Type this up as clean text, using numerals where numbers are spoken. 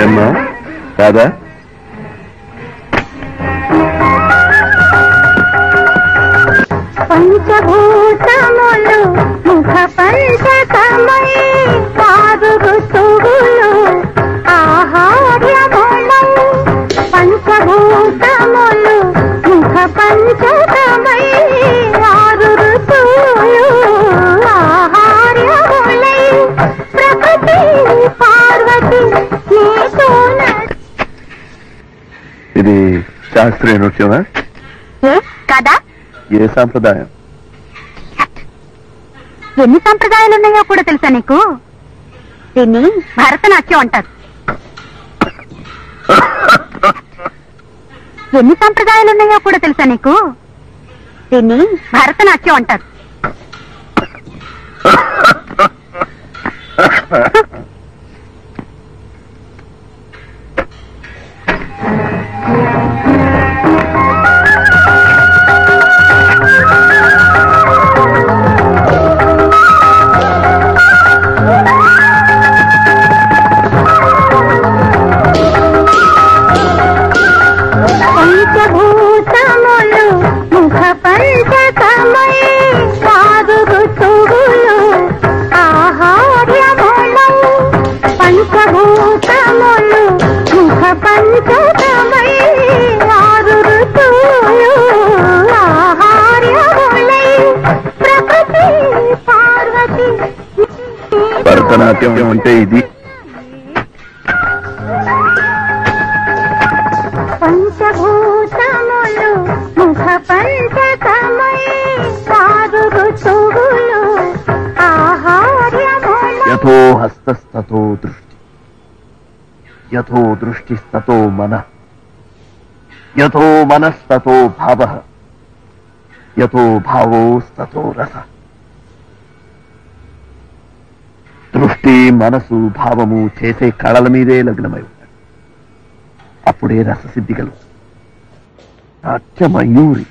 ఏమ్మా కాదా? పంచభూతములు ముఖ పంచకమై ఆరు ఋతువులు ఆహార్యములై పంచభూతములు ముఖ పంచకమై ఆరు ఋతువులు ఆహార్యములై ప్రకృతి పార్వతి ఇది శాస్త్రీయ నృత్యమా కదా? ఏ సాంప్రదాయం? ఎన్ని సంప్రదాయాలున్నాయో కూడా తెలుసా నీకు? దీన్ని భరతనాట్యం అంటారు. ఎన్ని సంప్రదాయాలున్నాయో కూడా తెలుసా నీకు? దీన్ని భరతనాట్యం అంటారు. పంచభూతములు ముఖ పంచకమై ఆరు ఋతువులు ఆహార్యములై పంచభూతములు ముఖ పంచకమై ఆరు ఋతువులు ఆహార్యములై ప్రకృతి పార్వతి. భరతనాట్యం అంటే ఇది. పంచభూతములు ముఖ పంచకమై ఆరు ఋతువులు ఆహార్యములై యథో హస్తస్తతో దృష్టి, యథో దృష్టిస్తతో మనః, యథో మనస్తతో భావః, యథో భావోస్తతో రసః. దృష్టి, మనసు, భావము చేసే కళల మీదే లగ్నమై ఉంటాడు. అప్పుడే రససిద్ధి కలుగుతుంది. నాట్యమయూరి.